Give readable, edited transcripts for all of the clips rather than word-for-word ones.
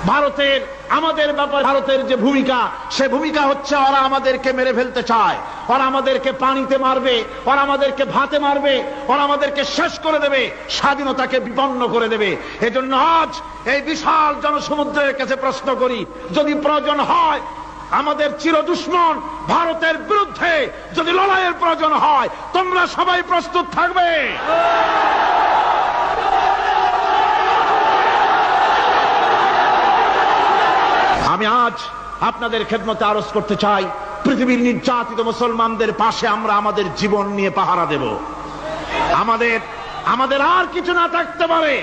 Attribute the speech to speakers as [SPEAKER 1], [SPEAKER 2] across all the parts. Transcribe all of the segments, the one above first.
[SPEAKER 1] ভারতের আমাদের ব্যাপারে ভারতের যে ভূমিকা, সে ভূমিকা হচ্ছে ওরা আমাদেরকে মেরে ফেলতে চায়, ওরা আমাদেরকে পানিতে মারবে, ওরা আমাদেরকে ভাতে মারবে, ওরা আমাদেরকে শেষ করে দেবে, স্বাধীনতাকে বিপন্ন করে দেবে। এজন্য আজ এই বিশাল জনসমুদ্রের কাছে প্রশ্ন করি, যদি প্রয়োজন হয় আমাদের চির দুশ্মন ভারতের বিরুদ্ধে যদি লড়াইয়ের প্রয়োজন হয়, তোমরা সবাই প্রস্তুত থাকবে? আমি আজ আপনাদের খেদমতে আরজ করতে চাই, পৃথিবীর নির্যাতিত মুসলমানদের পাশে আমরা আমাদের জীবন নিয়ে পাহারা দেব। আমাদের আর কিছু না থাকতে পারে,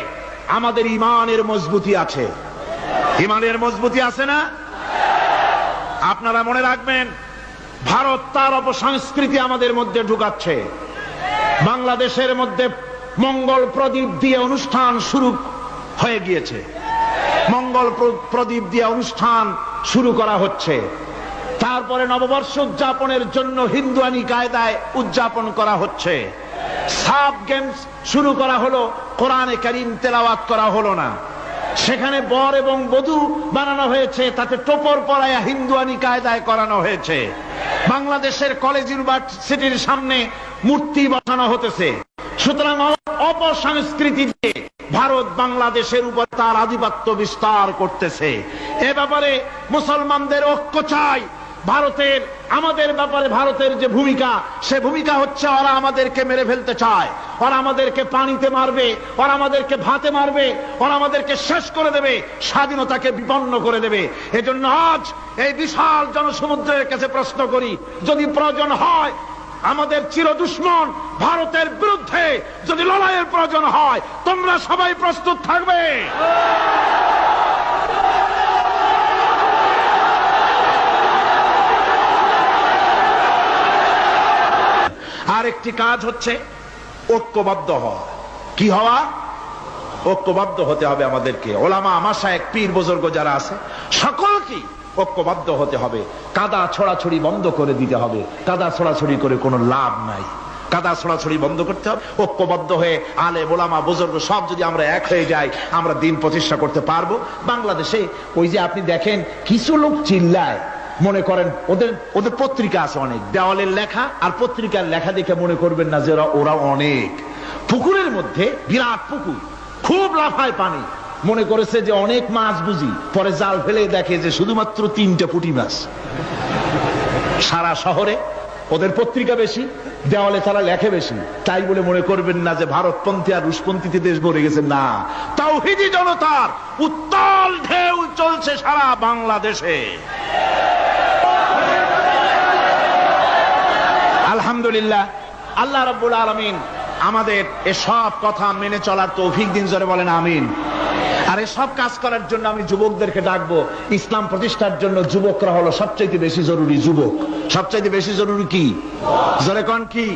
[SPEAKER 1] আমাদের ঈমানের মজবুতি আছে। ঈমানের মজবুতি আছে না? আপনারা মনে রাখবেন, ভারত তার অপসংস্কৃতি আমাদের মধ্যে ঢুকাচ্ছে। বাংলাদেশের মধ্যে মঙ্গল প্রদীপ দিয়ে অনুষ্ঠান শুরু হয়ে গিয়েছে, মঙ্গল প্রদীপ দিয়ে অনুষ্ঠান শুরু করা হচ্ছে। তারপরে নববর্ষ উদযাপনের জন্য হিন্দুয়ানি কায়দায় উদযাপন করা হচ্ছে। সাব গেমস শুরু করা হলো, কোরআনে কারীম তেলাওয়াত করা হলো না। সেখানে বর এবং বধূ বানানো হয়েছে, তাতে টোপর পরায়া হিন্দুয়ানি কায়দায় করানো হয়েছে। বাংলাদেশের কলেজ ইউনিভার্সিটির সামনে মূর্তি বসানো হতেছে। সুতরাং অপসংস্কৃতি দিয়ে ভারত বাংলাদেশের উপর তার আধিপত্য বিস্তার করতেছে। এ ব্যাপারে মুসলমানদের ঐক্য চাই। আমাদের ব্যাপারে ভারতের যে ভূমিকা, সে ভূমিকা হচ্ছে ওরা আমাদেরকে মেরে ফেলতে চায়, ওরা আমাদেরকে পানিতে মারবে, ওরা আমাদেরকে ভাতে মারবে, ওরা আমাদেরকে শেষ করে দেবে, স্বাধীনতাকে বিপন্ন করে দেবে। এজন্য আজ এই বিশাল জনসমুদ্রের কাছে প্রশ্ন করি, যদি প্রয়োজন হয় আমাদের চির দুশ্মন ভারতের বিরুদ্ধে যদি লড়াইয়ের প্রয়োজন হয়, তোমরা সবাই প্রস্তুত থাকবে? আর একটি কাজ হচ্ছে ঐক্যবদ্ধ হওয়া। কি হওয়া? ঐক্যবদ্ধ হতে হবে আমাদেরকে। ওলামা, মাশায়েখ, পীর বুজুর্গ যারা আছে সকলকে ঐক্যবদ্ধ হতে হবে। কাদা ছড়াছড়ি বন্ধ করে দিতে হবে। কাদা ছড়াছড়ি করে কোনো লাভ নাই। কাদা ছড়াছড়ি বন্ধ করতে হবে। ঐক্যবদ্ধ হয়ে আলেম, ওলামা, বুজুর্গ সব যদি আমরা এক হয়ে যাই, আমরা দিন প্রতিষ্ঠা করতে পারবো। বাংলাদেশে ওই যে আপনি দেখেন কিছু লোক চিল্লায়, মনে করেন ওদের পত্রিকা আছে অনেক, দেওয়ালের লেখা আর পত্রিকার লেখা দেখে মনে করবেন না যে ওরা অনেক। পুকুরের মধ্যে বিরাট পুকুর, খুব লাফায় পানি, মনে করেছে যে অনেক মাছ বুঝি, পরে জাল ফেলে দেখে যে শুধুমাত্র 3টে পুঁটি মাছ। সারা শহরে ওদের পত্রিকা বেশি, দেওয়ালে তারা লেখে বেশি, তাই বলে মনে করবেন না যে ভারতপন্থী আর রুশপন্থীতে দেশ ভরে গেছে। না, তাওহীদি জনতার উত্তাল ঢেউ চলছে সারা বাংলাদেশে। আলহামদুলিল্লাহ, আল্লাহ রাব্বুল আলামিন আমাদের এসব কথা মেনে চলার তৌফিক দিন, জোরে বলেন আমিন। আর এসব কাজ করার জন্য আমি যুবকদেরকে ডাকবো। ইসলাম প্রতিষ্ঠার জন্য যুবকরা হলো সবচেয়ে বেশি জরুরি। যুবক সবচেয়ে বেশি জরুরি। কি? জোরে কোন কি?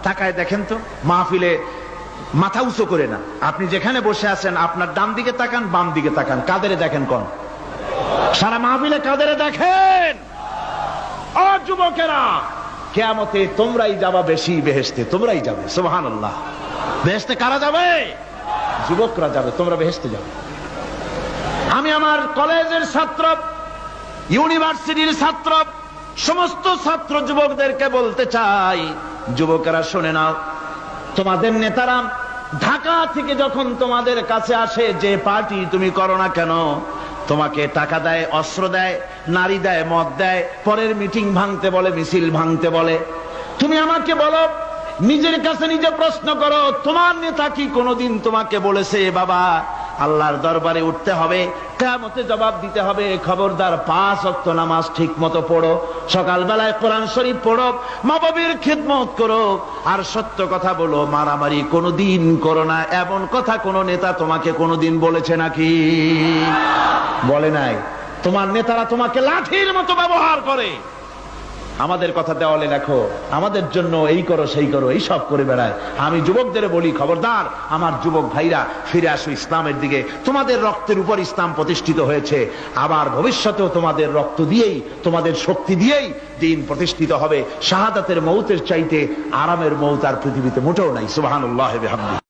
[SPEAKER 1] তাকায় দেখেন তো, মাহফিলে মাথা উঁচু করে না, আপনি যেখানে বসে আছেন আপনার ডান দিকে তাকান, বাম দিকে তাকান, কাদেরে দেখেন? কোন? সারা মাহফিলে কাদেরে দেখেন? ও যুবকেরা, কিয়ামতে তোমরাই যাবা বেশি বেহেশতে, তোমরাই যাবে। সুবহানাল্লাহ। বেহেশতে কারা যাবে? যুবকরা যাবে, তোমরা বেহেশতে যাবে। আমি আমার কলেজের ছাত্র, ইউনিভার্সিটির ছাত্র, সমস্ত ছাত্র যুবকদেরকে বলতে চাই, যুবকেরা শুনে নাও, তোমাদের নেতারা ঢাকা থেকে যখন তোমাদের কাছে আসে, যে পার্টি তুমি করো না কেন, তোমাকে টাকা দেয়, অস্ত্র দেয়, নারী দেয়, মদ দেয়, পরের মিটিং ভাঙতে বলে, মিছিল ভাঙতে বলে। তুমি আমাকে বলো, নিজের কাছে নিজে প্রশ্ন করো, তোমার নেতা কি কোনোদিন তোমাকে বলেছে বাবা আল্লাহর দরবারে উঠতে হবে, কিয়ামতে জবাব দিতে হবে, খবরদার 5 ওয়াক্ত নামাজ ঠিক মতো পড়ো, সকালবেলায় কোরআন শরীফ পড়ো, মা বাবার খিদমত করো, আর সত্য কথা বলো, মারামারি কোনোদিন করো না, এমন কথা কোন নেতা তোমাকে কোনোদিন বলেছে নাকি? বলে নাই। তোমার নেতারা তোমাকে লাঠির মতো ব্যবহার করে। আমাদের কথা দেওয়ালে লেখো, আমাদের জন্য এই করো সেই করো, এই সব করে বেড়ায়। আমি যুবকদের বলি, খবরদার আমার যুবক ভাইরা, ফিরে আসো ইসলামের দিকে। তোমাদের রক্তের উপর ইসলাম প্রতিষ্ঠিত হয়েছে, আবার ভবিষ্যতেও তোমাদের রক্ত দিয়েই, তোমাদের শক্তি দিয়েই দিন প্রতিষ্ঠিত হবে। শাহাদাতের মৌতের চাইতে আরামের মৌত আর পৃথিবীতে মোটেও নাই। সুবহানাল্লাহ ওয়া বিহামদিহি।